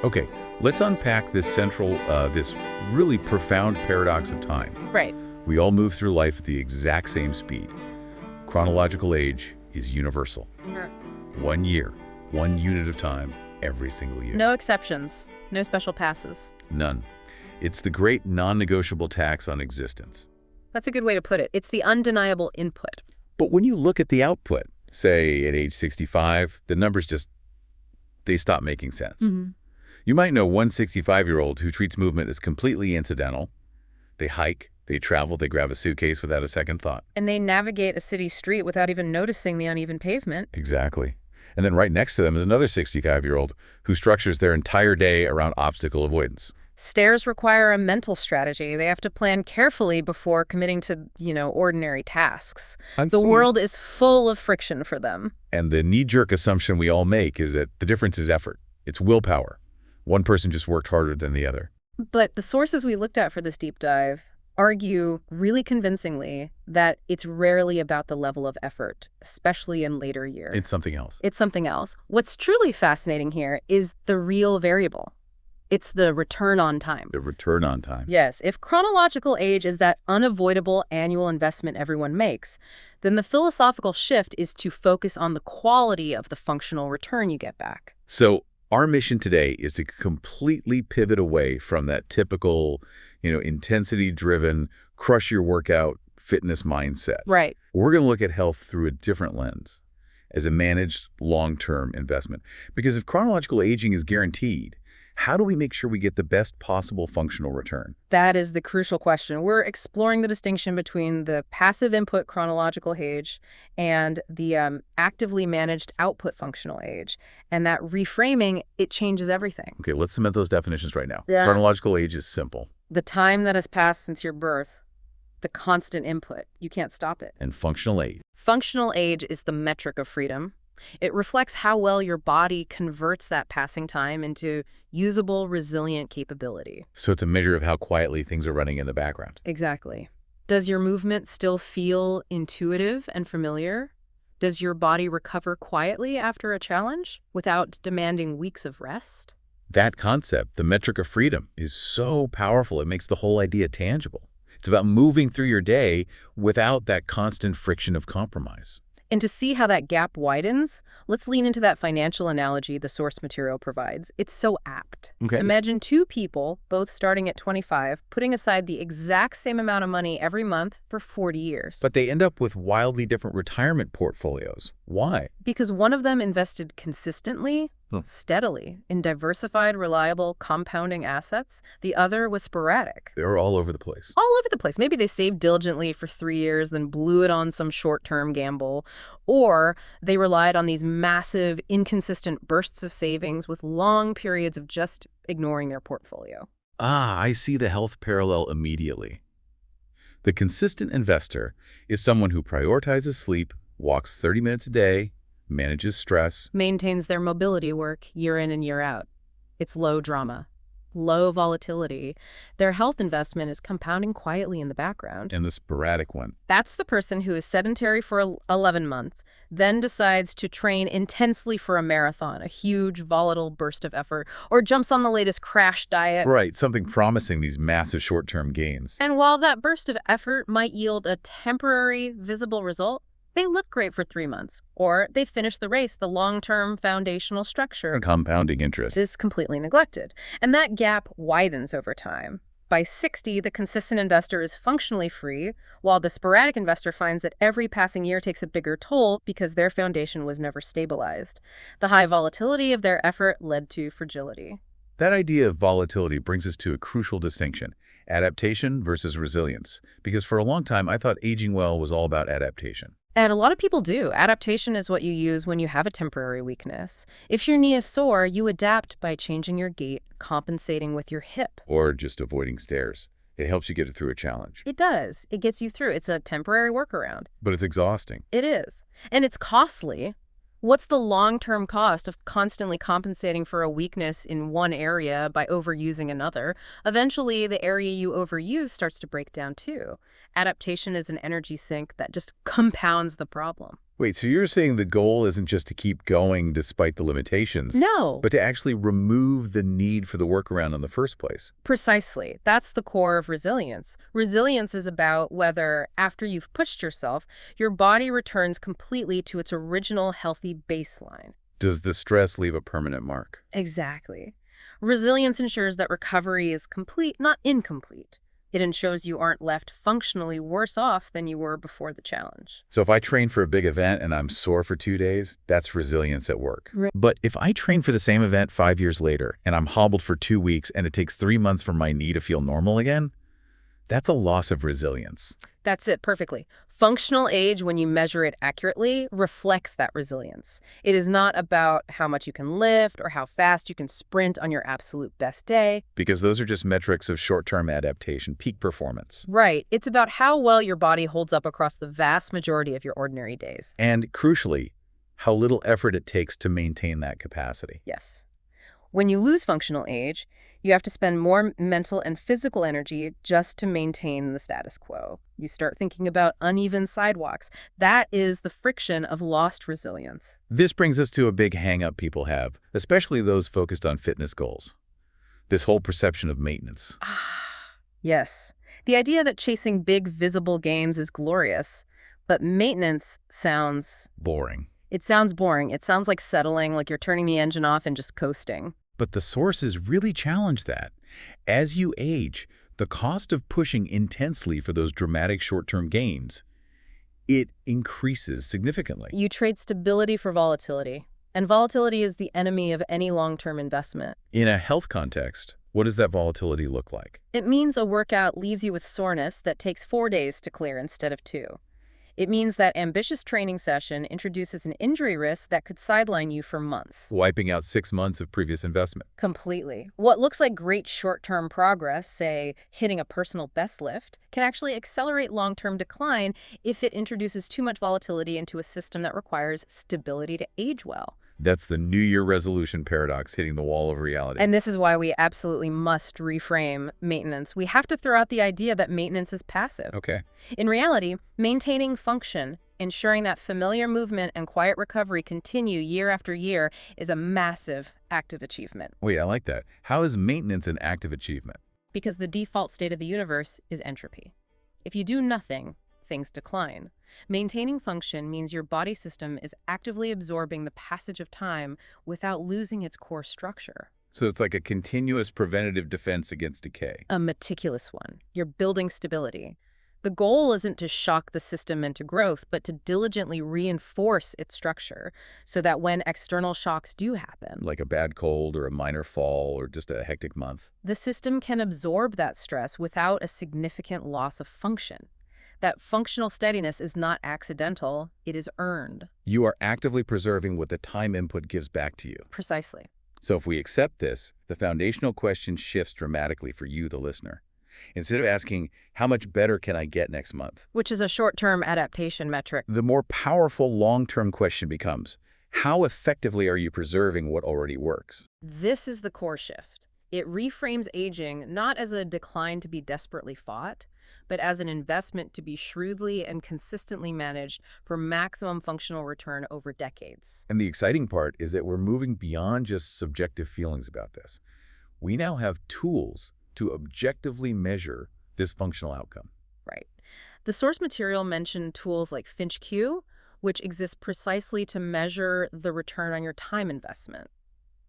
Okay, let's unpack this really profound paradox of time. Right. We all move through life at the exact same speed. Chronological age is universal. 1 year, 1 unit of time, every single year. No exceptions. No special passes. None. It's the great non-negotiable tax on existence. That's a good way to put it. It's the undeniable input. But when you look at the output, say at age 65, the numbers they stop making sense. You might know one 65-year-old who treats movement as completely incidental. They hike, they travel, they grab a suitcase without a second thought. And they navigate a city street without even noticing the uneven pavement. Exactly. And then right next to them is another 65-year-old who structures their entire day around obstacle avoidance. Stairs require a mental strategy. They have to plan carefully before committing to, ordinary tasks. The world is full of friction for them. And the knee-jerk assumption we all make is that the difference is effort. It's willpower. One person just worked harder than the other. But the sources we looked at for this deep dive argue really convincingly that it's rarely about the level of effort, especially in later years. It's something else. It's something else. What's truly fascinating here is the real variable. It's the return on time. The return on time. Yes. If chronological age is that unavoidable annual investment everyone makes, then the philosophical shift is to focus on the quality of the functional return you get back. So our mission today is to completely pivot away from that typical, intensity-driven, crush-your-workout fitness mindset. Right. We're going to look at health through a different lens, as a managed long-term investment. Because if chronological aging is guaranteed, how do we make sure we get the best possible functional return? That is the crucial question. We're exploring the distinction between the passive input chronological age and the actively managed output functional age. And that reframing, it changes everything. Okay, let's cement those definitions right now. Yeah. Chronological age is simple. The time that has passed since your birth, the constant input. You can't stop it. And functional age. Functional age is the metric of freedom. It reflects how well your body converts that passing time into usable, resilient capability. So it's a measure of how quietly things are running in the background. Exactly. Does your movement still feel intuitive and familiar? Does your body recover quietly after a challenge without demanding weeks of rest? That concept, the metric of freedom, is so powerful. It makes the whole idea tangible. It's about moving through your day without that constant friction of compromise. And to see how that gap widens, let's lean into that financial analogy the source material provides. It's so apt. Okay. Imagine two people, both starting at 25, putting aside the exact same amount of money every month for 40 years. But they end up with wildly different retirement portfolios. Why? Because one of them invested consistently, steadily, in diversified, reliable, compounding assets. The other was sporadic. They were all over the place. All over the place. Maybe they saved diligently for 3 years, then blew it on some short-term gamble. Or they relied on these massive, inconsistent bursts of savings with long periods of just ignoring their portfolio. Ah, I see the health parallel immediately. The consistent investor is someone who prioritizes sleep, walks 30 minutes a day, manages stress, Maintains their mobility work year in and year out. It's low drama, low volatility. Their health investment is compounding quietly in the background. and the sporadic one. That's the person who is sedentary for 11 months, then decides to train intensely for a marathon, a huge, volatile burst of effort, or jumps on the latest crash diet. Right, something promising these massive short-term gains. And while that burst of effort might yield a temporary, visible result, they look great for 3 months, or they finish the race. The long-term foundational structure Compounding interest. is completely neglected. And that gap widens over time. By 60, the consistent investor is functionally free, while the sporadic investor finds that every passing year takes a bigger toll because their foundation was never stabilized. The high volatility of their effort led to fragility. That idea of volatility brings us to a crucial distinction, adaptation versus resilience. Because for a long time, I thought aging well was all about adaptation. And a lot of people do. Adaptation is what you use when you have a temporary weakness. If your knee is sore, you adapt by changing your gait, compensating with your hip. Or just avoiding stairs. It helps you get through a challenge. It does. It gets you through. It's a temporary workaround. But it's exhausting. It is. And it's costly. What's the long-term cost of constantly compensating for a weakness in one area by overusing another? Eventually, the area you overuse starts to break down too. Adaptation is an energy sink that just compounds the problem. Wait, so you're saying the goal isn't just to keep going despite the limitations, No. but to actually remove the need for the workaround in the first place? Precisely. That's the core of resilience. Resilience is about whether, after you've pushed yourself, your body returns completely to its original healthy baseline. Does the stress leave a permanent mark? Exactly. Resilience ensures that recovery is complete, not incomplete. It ensures you aren't left functionally worse off than you were before the challenge. So if I train for a big event and I'm sore for 2 days, that's resilience at work. Right. But if I train for the same event 5 years later and I'm hobbled for 2 weeks and it takes 3 months for my knee to feel normal again, that's a loss of resilience. That's it perfectly. Functional age, when you measure it accurately, reflects that resilience. It is not about how much you can lift or how fast you can sprint on your absolute best day. Because those are just metrics of short-term adaptation, peak performance. Right. It's about how well your body holds up across the vast majority of your ordinary days. And crucially, how little effort it takes to maintain that capacity. Yes. When you lose functional age, you have to spend more mental and physical energy just to maintain the status quo. You start thinking about uneven sidewalks. That is the friction of lost resilience. This brings us to a big hang-up people have, especially those focused on fitness goals. This whole perception of maintenance. Yes. The idea that chasing big, visible gains is glorious, but maintenance sounds... Boring. It sounds boring. It sounds like settling, like you're turning the engine off and just coasting. But the sources really challenge that. As you age, the cost of pushing intensely for those dramatic short-term gains, it increases significantly. You trade stability for volatility, and volatility is the enemy of any long-term investment. In a health context, what does that volatility look like? It means a workout leaves you with soreness that takes 4 days to clear instead of 2. It means that ambitious training session introduces an injury risk that could sideline you for months. Wiping out 6 months of previous investment. Completely. What looks like great short-term progress, say hitting a personal best lift, can actually accelerate long-term decline if it introduces too much volatility into a system that requires stability to age well. That's the New Year resolution paradox hitting the wall of reality. And this is why we absolutely must reframe maintenance. We have to throw out the idea that maintenance is passive. Okay. In reality, maintaining function, ensuring that familiar movement and quiet recovery continue year after year, is a massive active achievement. Wait, I like that. How is maintenance an active achievement? Because the default state of the universe is entropy. If you do nothing, things decline. Maintaining function means your body system is actively absorbing the passage of time without losing its core structure. So it's like a continuous preventative defense against decay. A meticulous one. You're building stability. The goal isn't to shock the system into growth, but to diligently reinforce its structure so that when external shocks do happen, Like a bad cold or a minor fall or just a hectic month. the system can absorb that stress without a significant loss of function. That functional steadiness is not accidental, it is earned. You are actively preserving what the time input gives back to you. Precisely. So if we accept this, the foundational question shifts dramatically for you, the listener. Instead of asking, how much better can I get next month? Which is a short-term adaptation metric. The more powerful long-term question becomes, how effectively are you preserving what already works? This is the core shift. It reframes aging not as a decline to be desperately fought, but as an investment to be shrewdly and consistently managed for maximum functional return over decades. And the exciting part is that we're moving beyond just subjective feelings about this. We now have tools to objectively measure this functional outcome. Right. The source material mentioned tools like FinchQ, which exist precisely to measure the return on your time investment.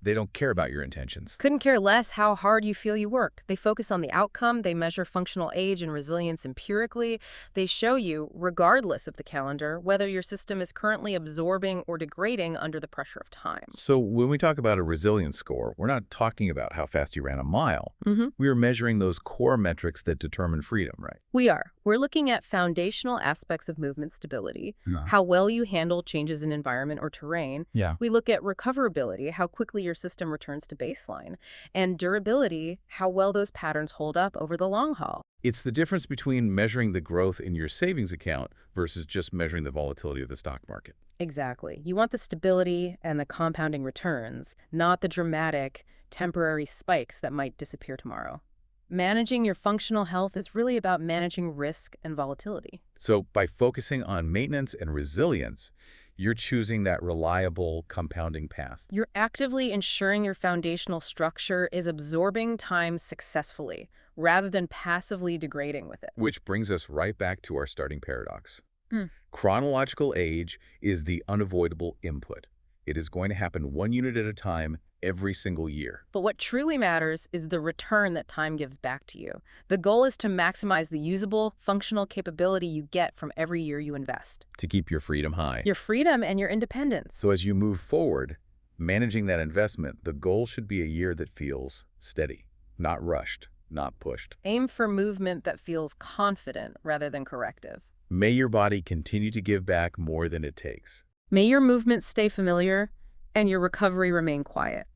They don't care about your intentions. Couldn't care less how hard you feel you work. They focus on the outcome. They measure functional age and resilience empirically. They show you, regardless of the calendar, whether your system is currently absorbing or degrading under the pressure of time. So when we talk about a resilience score, we're not talking about how fast you ran a mile. Mm-hmm. We are measuring those core metrics that determine freedom, right? We are. We're looking at foundational aspects of movement stability, Uh-huh. how well you handle changes in environment or terrain. Yeah. We look at recoverability, how quickly your system returns to baseline, and durability, how well those patterns hold up over the long haul. It's the difference between measuring the growth in your savings account versus just measuring the volatility of the stock market. Exactly. You want the stability and the compounding returns, not the dramatic, temporary spikes that might disappear tomorrow. Managing your functional health is really about managing risk and volatility. So by focusing on maintenance and resilience, you're choosing that reliable compounding path. You're actively ensuring your foundational structure is absorbing time successfully, rather than passively degrading with it. Which brings us right back to our starting paradox. Hmm. Chronological age is the unavoidable input. It is going to happen one unit at a time every single year. But what truly matters is the return that time gives back to you. The goal is to maximize the usable, functional capability you get from every year you invest. To keep your freedom high. Your freedom and your independence. So as you move forward, managing that investment, the goal should be a year that feels steady, not rushed, not pushed. Aim for movement that feels confident rather than corrective. May your body continue to give back more than it takes. May your movements stay familiar and your recovery remain quiet.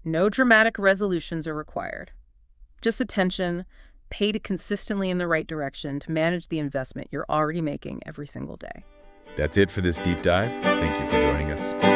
No dramatic resolutions are required. Just attention, paid consistently in the right direction to manage the investment you're already making every single day. That's it for this deep dive. Thank you for joining us.